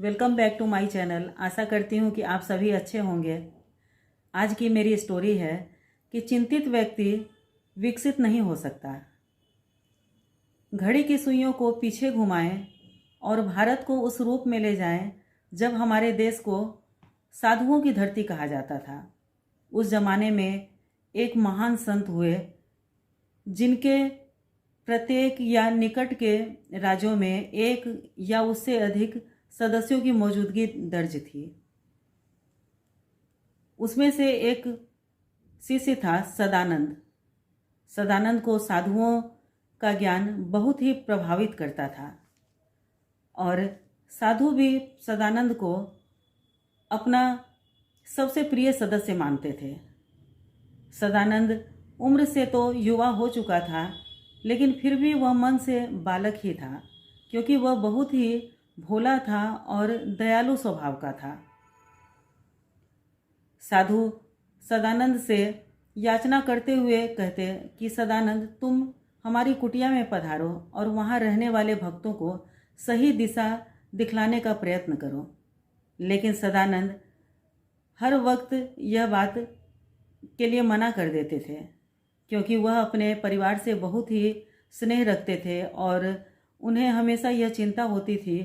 Welcome back to my channel. आशा करती हूँ कि आप सभी अच्छे होंगे। आज की मेरी स्टोरी है कि चिंतित व्यक्ति विकसित नहीं हो सकता। घड़ी की सुइयों को पीछे घुमाएं और भारत को उस रूप में ले जाएं जब हमारे देश को साधुओं की धरती कहा जाता था। उस जमाने में एक महान संत हुए जिनके प्रत्येक या निकट के राज्यों में एक या उससे अधिक सदस्यों की मौजूदगी दर्ज थी। उसमें से एक शिष्य था सदानंद। सदानंद को साधुओं का ज्ञान बहुत ही प्रभावित करता था और साधु भी सदानंद को अपना सबसे प्रिय सदस्य मानते थे। सदानंद उम्र से तो युवा हो चुका था, लेकिन फिर भी वह मन से बालक ही था, क्योंकि वह बहुत ही भोला था और दयालु स्वभाव का था। साधु सदानंद से याचना करते हुए कहते कि सदानंद, तुम हमारी कुटिया में पधारो और वहाँ रहने वाले भक्तों को सही दिशा दिखलाने का प्रयत्न करो। लेकिन सदानंद हर वक्त यह बात के लिए मना कर देते थे, क्योंकि वह अपने परिवार से बहुत ही स्नेह रखते थे और उन्हें हमेशा यह चिंता होती थी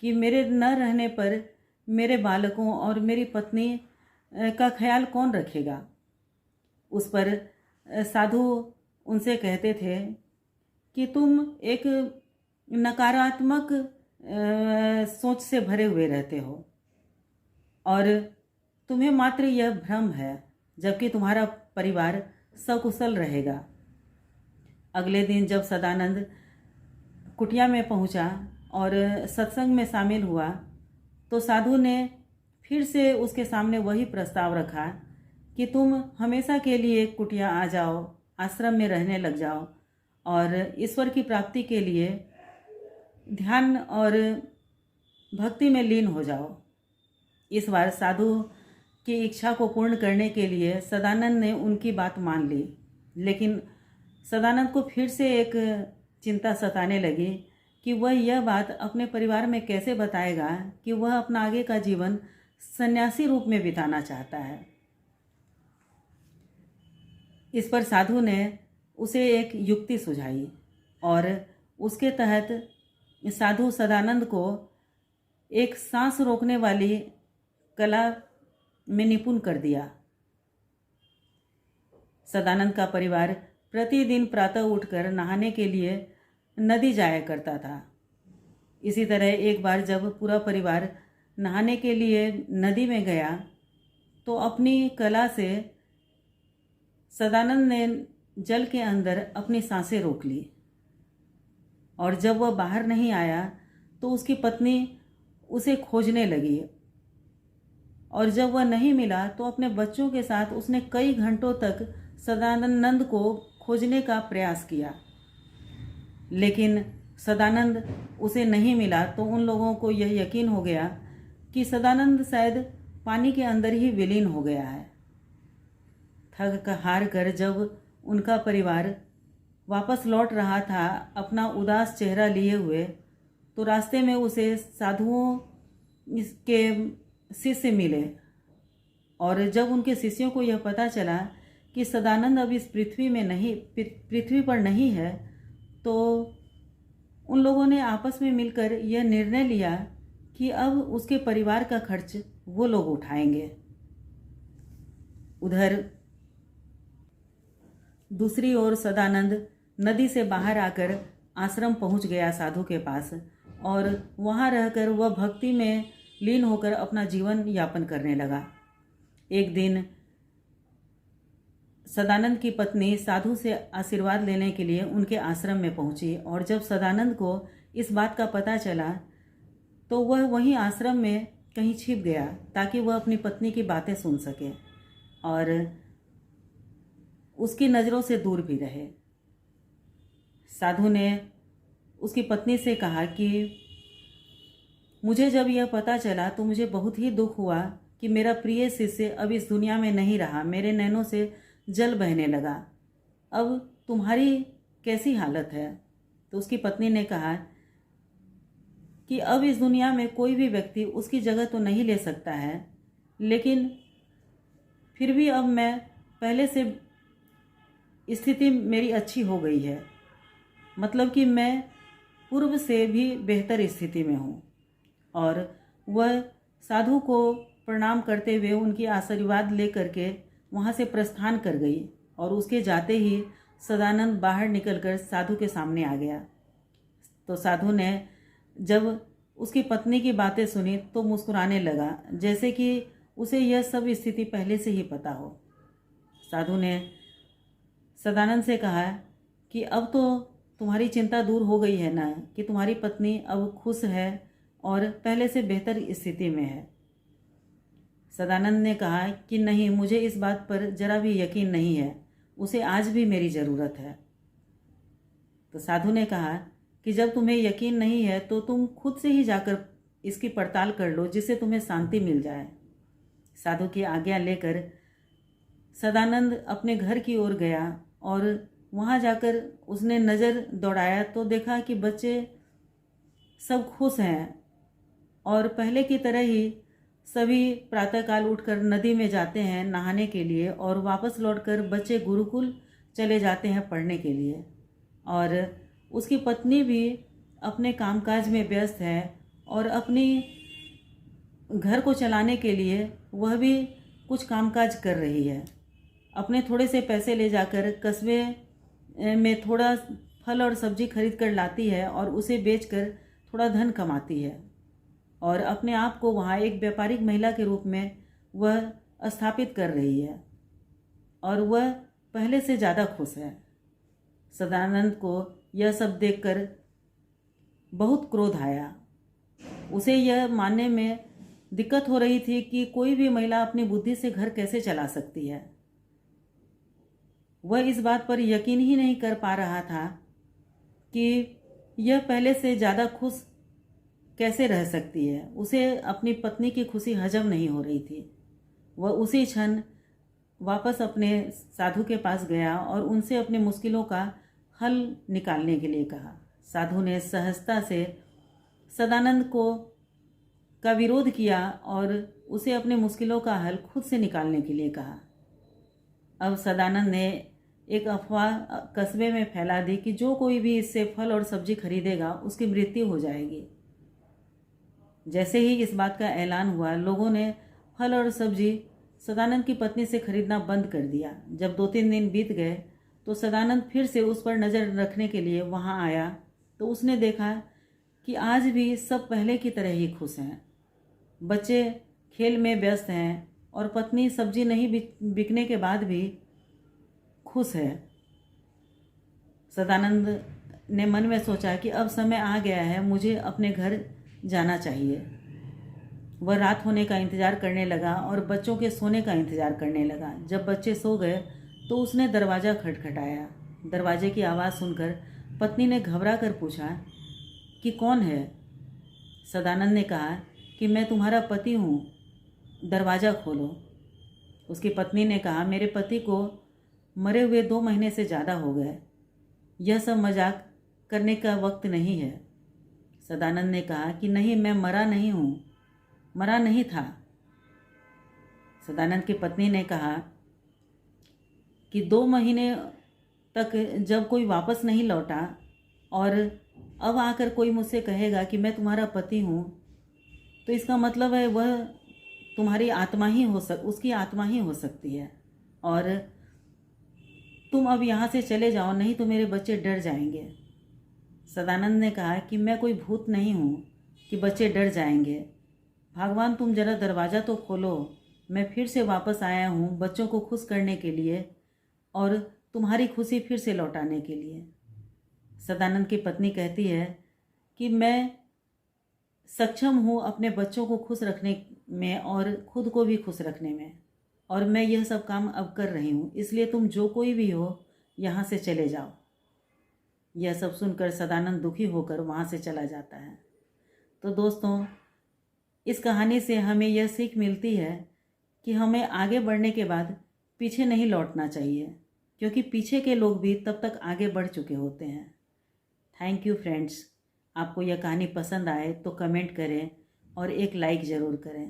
कि मेरे न रहने पर मेरे बालकों और मेरी पत्नी का ख्याल कौन रखेगा। उस पर साधु उनसे कहते थे कि तुम एक नकारात्मक सोच से भरे हुए रहते हो और तुम्हें मात्र यह भ्रम है, जबकि तुम्हारा परिवार सकुशल रहेगा। अगले दिन जब सदानंद कुटिया में पहुंचा और सत्संग में शामिल हुआ तो साधु ने फिर से उसके सामने वही प्रस्ताव रखा कि तुम हमेशा के लिए कुटिया आ जाओ, आश्रम में रहने लग जाओ और ईश्वर की प्राप्ति के लिए ध्यान और भक्ति में लीन हो जाओ। इस बार साधु की इच्छा को पूर्ण करने के लिए सदानंद ने उनकी बात मान ली, लेकिन सदानंद को फिर से एक चिंता सताने लगी कि वह यह बात अपने परिवार में कैसे बताएगा कि वह अपना आगे का जीवन सन्यासी रूप में बिताना चाहता है। इस पर साधु ने उसे एक युक्ति सुझाई और उसके तहत साधु सदानंद को एक सांस रोकने वाली कला में निपुण कर दिया। सदानंद का परिवार प्रतिदिन प्रातः उठकर नहाने के लिए नदी जाया करता था। इसी तरह एक बार जब पूरा परिवार नहाने के लिए नदी में गया तो अपनी कला से सदानंद ने जल के अंदर अपनी सांसें रोक ली और जब वह बाहर नहीं आया तो उसकी पत्नी उसे खोजने लगी और जब वह नहीं मिला तो अपने बच्चों के साथ उसने कई घंटों तक सदानंद को खोजने का प्रयास किया, लेकिन सदानंद उसे नहीं मिला। तो उन लोगों को यह यकीन हो गया कि सदानंद शायद पानी के अंदर ही विलीन हो गया है। थक हार कर जब उनका परिवार वापस लौट रहा था अपना उदास चेहरा लिए हुए, तो रास्ते में उसे साधुओं के शिष्य मिले और जब उनके शिष्यों को यह पता चला कि सदानंद अब इस पृथ्वी पर नहीं है, तो उन लोगों ने आपस में मिलकर यह निर्णय लिया कि अब उसके परिवार का खर्च वो लोग उठाएंगे। उधर दूसरी ओर सदानंद नदी से बाहर आकर आश्रम पहुंच गया साधु के पास और वहां रहकर वह भक्ति में लीन होकर अपना जीवन यापन करने लगा। एक दिन सदानंद की पत्नी साधु से आशीर्वाद लेने के लिए उनके आश्रम में पहुंची और जब सदानंद को इस बात का पता चला तो वह वहीं आश्रम में कहीं छिप गया ताकि वह अपनी पत्नी की बातें सुन सके और उसकी नज़रों से दूर भी रहे। साधु ने उसकी पत्नी से कहा कि मुझे जब यह पता चला तो मुझे बहुत ही दुख हुआ कि मेरा प्रिय शिष्य अब इस दुनिया में नहीं रहा। मेरे नैनों से जल बहने लगा। अब तुम्हारी कैसी हालत है? तो उसकी पत्नी ने कहा कि अब इस दुनिया में कोई भी व्यक्ति उसकी जगह तो नहीं ले सकता है, लेकिन फिर भी अब मैं पहले से स्थिति मेरी अच्छी हो गई है। मतलब कि मैं पूर्व से भी बेहतर स्थिति में हूँ। और वह साधु को प्रणाम करते हुए उनकी आशीर्वाद लेकर के वहाँ से प्रस्थान कर गई और उसके जाते ही सदानंद बाहर निकलकर साधु के सामने आ गया। तो साधु ने जब उसकी पत्नी की बातें सुनी तो मुस्कुराने लगा, जैसे कि उसे यह सब स्थिति पहले से ही पता हो। साधु ने सदानंद से कहा कि अब तो तुम्हारी चिंता दूर हो गई है ना, कि तुम्हारी पत्नी अब खुश है और पहले से बेहतर स्थिति में है। सदानंद ने कहा कि नहीं, मुझे इस बात पर जरा भी यकीन नहीं है, उसे आज भी मेरी ज़रूरत है। तो साधु ने कहा कि जब तुम्हें यकीन नहीं है तो तुम खुद से ही जाकर इसकी पड़ताल कर लो, जिससे तुम्हें शांति मिल जाए। साधु की आज्ञा लेकर सदानंद अपने घर की ओर गया और वहाँ जाकर उसने नज़र दौड़ाया तो देखा कि बच्चे सब खुश हैं और पहले की तरह ही सभी प्रातःकाल उठकर नदी में जाते हैं नहाने के लिए और वापस लौटकर बच्चे गुरुकुल चले जाते हैं पढ़ने के लिए। और उसकी पत्नी भी अपने कामकाज में व्यस्त है और अपनी घर को चलाने के लिए वह भी कुछ कामकाज कर रही है। अपने थोड़े से पैसे ले जाकर कस्बे में थोड़ा फल और सब्जी खरीद कर लाती है और उसे बेचकर थोड़ा धन कमाती है और अपने आप को वहाँ एक व्यापारिक महिला के रूप में वह स्थापित कर रही है और वह पहले से ज़्यादा खुश है। सदानंद को यह सब देखकर बहुत क्रोध आया। उसे यह मानने में दिक्कत हो रही थी कि कोई भी महिला अपनी बुद्धि से घर कैसे चला सकती है। वह इस बात पर यकीन ही नहीं कर पा रहा था कि यह पहले से ज़्यादा खुश कैसे रह सकती है। उसे अपनी पत्नी की खुशी हजम नहीं हो रही थी। वह उसी क्षण वापस अपने साधु के पास गया और उनसे अपनी मुश्किलों का हल निकालने के लिए कहा। साधु ने सहजता से सदानंद का विरोध किया और उसे अपनी मुश्किलों का हल खुद से निकालने के लिए कहा। अब सदानंद ने एक अफवाह कस्बे में फैला दी कि जो कोई भी इससे फल और सब्जी खरीदेगा उसकी मृत्यु हो जाएगी। जैसे ही इस बात का ऐलान हुआ, लोगों ने फल और सब्जी सदानंद की पत्नी से खरीदना बंद कर दिया। जब 2-3 दिन बीत गए तो सदानंद फिर से उस पर नज़र रखने के लिए वहाँ आया तो उसने देखा कि आज भी सब पहले की तरह ही खुश हैं। बच्चे खेल में व्यस्त हैं और पत्नी सब्जी नहीं बिकने के बाद भी खुश है। सदानंद ने मन में सोचा कि अब समय आ गया है, मुझे अपने घर जाना चाहिए। वह रात होने का इंतज़ार करने लगा और बच्चों के सोने का इंतज़ार करने लगा। जब बच्चे सो गए तो उसने दरवाज़ा खटखटाया। दरवाजे की आवाज़ सुनकर पत्नी ने घबरा कर पूछा कि कौन है। सदानंद ने कहा कि मैं तुम्हारा पति हूँ, दरवाज़ा खोलो। उसकी पत्नी ने कहा, मेरे पति को मरे हुए 2 महीने से ज़्यादा हो गए, यह सब मजाक करने का वक्त नहीं है। सदानंद ने कहा कि नहीं, मैं मरा नहीं हूँ, मरा नहीं था। सदानंद की पत्नी ने कहा कि 2 महीने तक जब कोई वापस नहीं लौटा और अब आकर कोई मुझसे कहेगा कि मैं तुम्हारा पति हूँ, तो इसका मतलब है वह तुम्हारी आत्मा ही उसकी आत्मा ही हो सकती है और तुम अब यहाँ से चले जाओ, नहीं तो मेरे बच्चे डर जाएंगे। सदानंद ने कहा कि मैं कोई भूत नहीं हूँ कि बच्चे डर जाएंगे। भगवान, तुम जरा दरवाज़ा तो खोलो। मैं फिर से वापस आया हूँ बच्चों को खुश करने के लिए और तुम्हारी खुशी फिर से लौटाने के लिए। सदानंद की पत्नी कहती है कि मैं सक्षम हूँ अपने बच्चों को खुश रखने में और खुद को भी खुश रखने में, और मैं यह सब काम अब कर रही हूँ, इसलिए तुम जो कोई भी हो यहाँ से चले जाओ। यह सब सुनकर सदानंद दुखी होकर वहाँ से चला जाता है। तो दोस्तों, इस कहानी से हमें यह सीख मिलती है कि हमें आगे बढ़ने के बाद पीछे नहीं लौटना चाहिए, क्योंकि पीछे के लोग भी तब तक आगे बढ़ चुके होते हैं। Thank you friends. आपको यह कहानी पसंद आए तो कमेंट करें और एक लाइक ज़रूर करें।